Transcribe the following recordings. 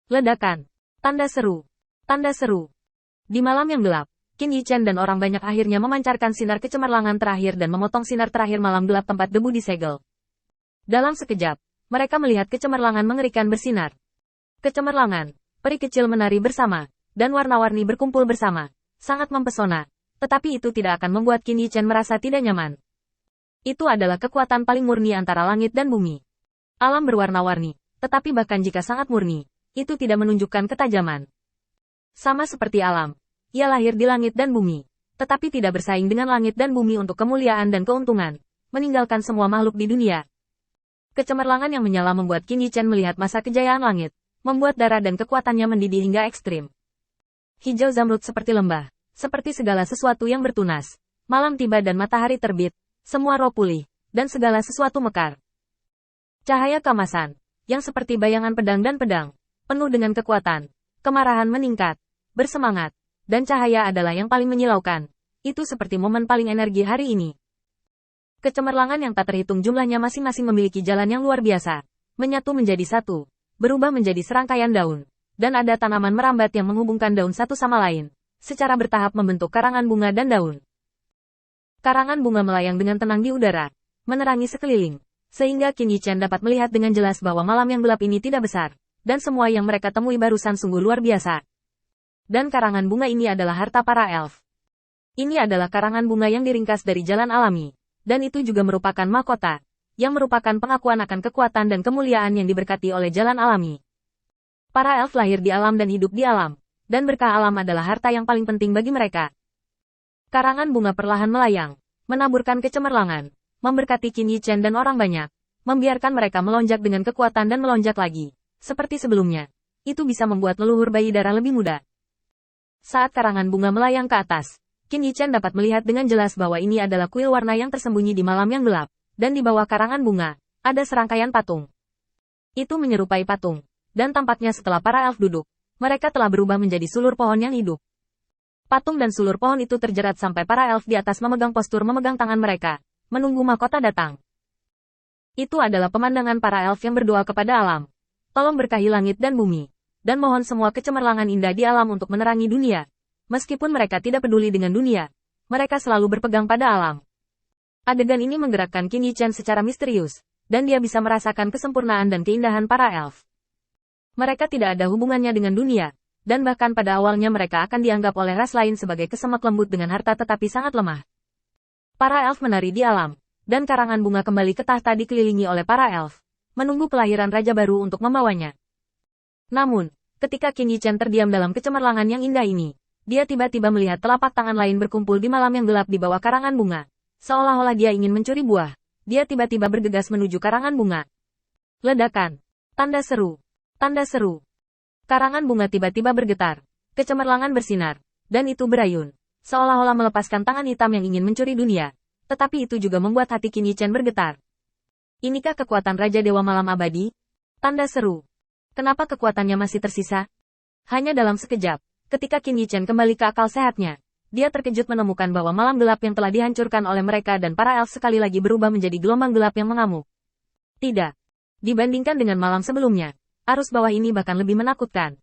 Ledakan. Tanda seru. Tanda seru. Di malam yang gelap, Qin Yichen dan orang banyak akhirnya memancarkan sinar kecemerlangan terakhir dan memotong sinar terakhir malam gelap tempat debu disegel. Dalam sekejap, mereka melihat kecemerlangan mengerikan bersinar. Kecemerlangan, peri kecil menari bersama, dan warna-warni berkumpul bersama. Sangat mempesona, tetapi itu tidak akan membuat Qin Yichen merasa tidak nyaman. Itu adalah kekuatan paling murni antara langit dan bumi. Alam berwarna-warni, tetapi bahkan jika sangat murni, itu tidak menunjukkan ketajaman. Sama seperti alam, ia lahir di langit dan bumi, tetapi tidak bersaing dengan langit dan bumi untuk kemuliaan dan keuntungan, meninggalkan semua makhluk di dunia. Kecemerlangan yang menyala membuat Qin Yichen melihat masa kejayaan langit, membuat darah dan kekuatannya mendidih hingga ekstrim. Hijau zamrud seperti lembah, seperti segala sesuatu yang bertunas. Malam tiba dan matahari terbit, semua roh pulih, dan segala sesuatu mekar. Cahaya keemasan, yang seperti bayangan pedang dan pedang, penuh dengan kekuatan, kemarahan meningkat, bersemangat, dan cahaya adalah yang paling menyilaukan. Itu seperti momen paling energi hari ini. Kecemerlangan yang tak terhitung jumlahnya masing-masing memiliki jalan yang luar biasa, menyatu menjadi satu, berubah menjadi serangkaian daun, dan ada tanaman merambat yang menghubungkan daun satu sama lain, secara bertahap membentuk karangan bunga dan daun. Karangan bunga melayang dengan tenang di udara, menerangi sekeliling, sehingga Qin Yichen dapat melihat dengan jelas bahwa malam yang gelap ini tidak besar, dan semua yang mereka temui barusan sungguh luar biasa. Dan karangan bunga ini adalah harta para elf. Ini adalah karangan bunga yang diringkas dari jalan alami. Dan itu juga merupakan mahkota, yang merupakan pengakuan akan kekuatan dan kemuliaan yang diberkati oleh jalan alami. Para elf lahir di alam dan hidup di alam, dan berkah alam adalah harta yang paling penting bagi mereka. Karangan bunga perlahan melayang, menaburkan kecemerlangan, memberkati Qin Yichen dan orang banyak, membiarkan mereka melonjak dengan kekuatan dan melonjak lagi, seperti sebelumnya. Itu bisa membuat leluhur bayi darah lebih muda. Saat karangan bunga melayang ke atas, Qin Yichen dapat melihat dengan jelas bahwa ini adalah kuil warna yang tersembunyi di malam yang gelap, dan di bawah karangan bunga, ada serangkaian patung. Itu menyerupai patung, dan tampaknya setelah para elf duduk, mereka telah berubah menjadi sulur pohon yang hidup. Patung dan sulur pohon itu terjerat sampai para elf di atas memegang postur memegang tangan mereka, menunggu mahkota datang. Itu adalah pemandangan para elf yang berdoa kepada alam. Tolong berkahi langit dan bumi, dan mohon semua kecemerlangan indah di alam untuk menerangi dunia. Meskipun mereka tidak peduli dengan dunia, mereka selalu berpegang pada alam. Adegan ini menggerakkan Qin Yichen secara misterius, dan dia bisa merasakan kesempurnaan dan keindahan para elf. Mereka tidak ada hubungannya dengan dunia, dan bahkan pada awalnya mereka akan dianggap oleh ras lain sebagai kesemak lembut dengan harta tetapi sangat lemah. Para elf menari di alam, dan karangan bunga kembali ke tahta dikelilingi oleh para elf, menunggu kelahiran raja baru untuk membawanya. Namun, ketika Qin Yichen terdiam dalam kecemerlangan yang indah ini, dia tiba-tiba melihat telapak tangan lain berkumpul di malam yang gelap di bawah karangan bunga. Seolah-olah dia ingin mencuri buah. Dia tiba-tiba bergegas menuju karangan bunga. Ledakan. Tanda seru. Tanda seru. Karangan bunga tiba-tiba bergetar. Kecemerlangan bersinar. Dan itu berayun. Seolah-olah melepaskan tangan hitam yang ingin mencuri dunia. Tetapi itu juga membuat hati Qin Yichen bergetar. Inikah kekuatan Raja Dewa Malam Abadi? Tanda seru. Kenapa kekuatannya masih tersisa? Hanya dalam sekejap. Ketika Qin Yichen kembali ke akal sehatnya, dia terkejut menemukan bahwa malam gelap yang telah dihancurkan oleh mereka dan para elf sekali lagi berubah menjadi gelombang gelap yang mengamuk. Tidak. Dibandingkan dengan malam sebelumnya, arus bawah ini bahkan lebih menakutkan.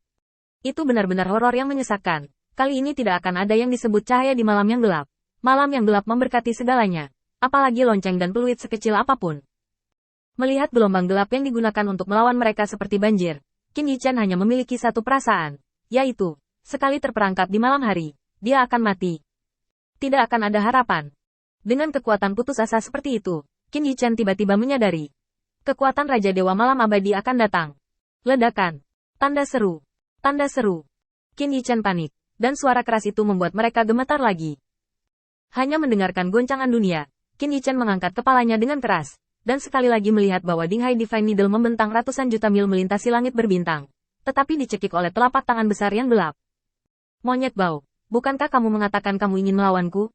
Itu benar-benar horor yang menyesakkan. Kali ini tidak akan ada yang disebut cahaya di malam yang gelap. Malam yang gelap memberkati segalanya, apalagi lonceng dan peluit sekecil apapun. Melihat gelombang gelap yang digunakan untuk melawan mereka seperti banjir, Qin Yichen hanya memiliki satu perasaan, yaitu sekali terperangkap di malam hari, dia akan mati. Tidak akan ada harapan. Dengan kekuatan putus asa seperti itu, Qin Yichen tiba-tiba menyadari. Kekuatan Raja Dewa Malam Abadi akan datang. Ledakan. Tanda seru. Tanda seru. Qin Yichen panik, dan suara keras itu membuat mereka gemetar lagi. Hanya mendengarkan goncangan dunia, Qin Yichen mengangkat kepalanya dengan keras, dan sekali lagi melihat bahwa Dinghai Divine Needle membentang ratusan juta mil melintasi langit berbintang, tetapi dicekik oleh telapak tangan besar yang gelap. Monyet bau, bukankah kamu mengatakan kamu ingin melawanku?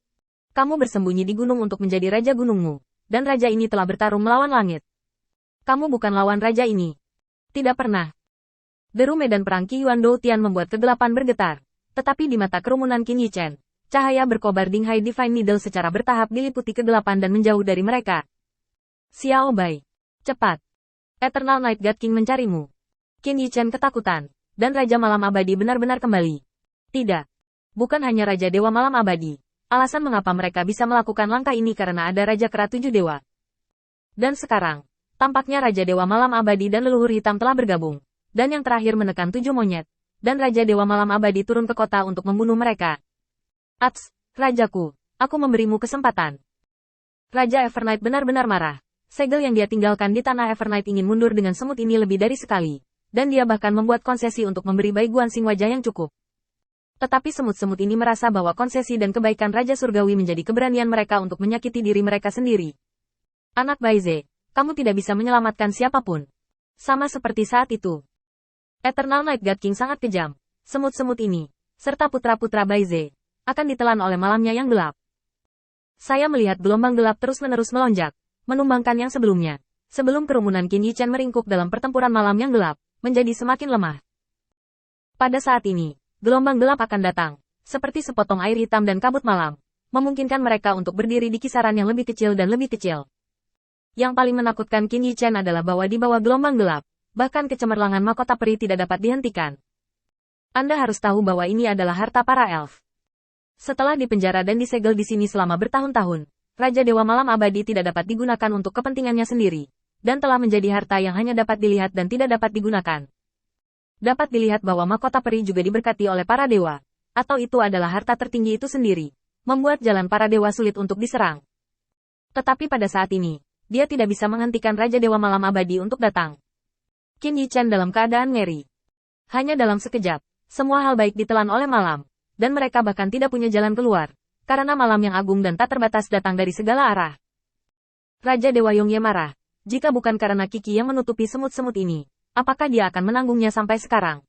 Kamu bersembunyi di gunung untuk menjadi raja gunungmu, dan raja ini telah bertarung melawan langit. Kamu bukan lawan raja ini. Tidak pernah. Deru medan perang Qi Yuan Dou Tian membuat kegelapan bergetar, tetapi di mata kerumunan Qin Yichen, cahaya berkobar Dinghai Divine Needle secara bertahap diliputi kegelapan dan menjauh dari mereka. Xiao Bai, cepat. Eternal Night God King mencarimu. Qin Yichen ketakutan. dan Raja Malam Abadi benar-benar kembali. Tidak. Bukan hanya Raja Dewa Malam Abadi. Alasan mengapa mereka bisa melakukan langkah ini karena ada Raja Kera Tujuh Dewa. Dan sekarang, tampaknya Raja Dewa Malam Abadi dan Leluhur Hitam telah bergabung. Dan yang terakhir menekan 7 monyet. Dan Raja Dewa Malam Abadi turun ke kota untuk membunuh mereka. Ats, Rajaku, aku memberimu kesempatan. Raja Evernight benar-benar marah. Segel yang dia tinggalkan di tanah Evernight ingin mundur dengan semut ini lebih dari sekali. Dan dia bahkan membuat konsesi untuk memberi Bai Guansing wajah yang cukup. Tetapi semut-semut ini merasa bahwa konsesi dan kebaikan Raja Surgawi menjadi keberanian mereka untuk menyakiti diri mereka sendiri. Anak Baize, kamu tidak bisa menyelamatkan siapapun. Sama seperti saat itu. Eternal Night God King sangat kejam. Semut-semut ini, serta putra-putra Baize, akan ditelan oleh malamnya yang gelap. Saya melihat gelombang gelap terus-menerus melonjak, menumbangkan yang sebelumnya. Sebelum kerumunan Qin Yichen meringkuk dalam pertempuran malam yang gelap, menjadi semakin lemah. Pada saat ini, gelombang gelap akan datang, seperti sepotong air hitam dan kabut malam, memungkinkan mereka untuk berdiri di kisaran yang lebih kecil dan lebih kecil. Yang paling menakutkan Qin Yichen adalah bahwa di bawah gelombang gelap, bahkan kecemerlangan mahkota peri tidak dapat dihentikan. Anda harus tahu bahwa ini adalah harta para elf. Setelah dipenjara dan disegel di sini selama bertahun-tahun, Raja Dewa Malam Abadi tidak dapat digunakan untuk kepentingannya sendiri, dan telah menjadi harta yang hanya dapat dilihat dan tidak dapat digunakan. Dapat dilihat bahwa mahkota peri juga diberkati oleh para dewa, atau itu adalah harta tertinggi itu sendiri, membuat jalan para dewa sulit untuk diserang. Tetapi pada saat ini, dia tidak bisa menghentikan Raja Dewa Malam Abadi untuk datang. Qin Yichen dalam keadaan ngeri. Hanya dalam sekejap, semua hal baik ditelan oleh malam, dan mereka bahkan tidak punya jalan keluar, karena malam yang agung dan tak terbatas datang dari segala arah. Raja Dewa Yongye marah, jika bukan karena Kiki yang menutupi semut-semut ini. Apakah dia akan menanggungnya sampai sekarang?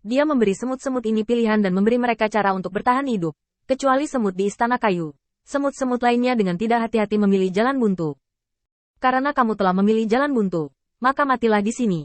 Dia memberi semut-semut ini pilihan dan memberi mereka cara untuk bertahan hidup, kecuali semut di istana kayu. Semut-semut lainnya dengan tidak hati-hati memilih jalan buntu. Karena kamu telah memilih jalan buntu, maka matilah di sini.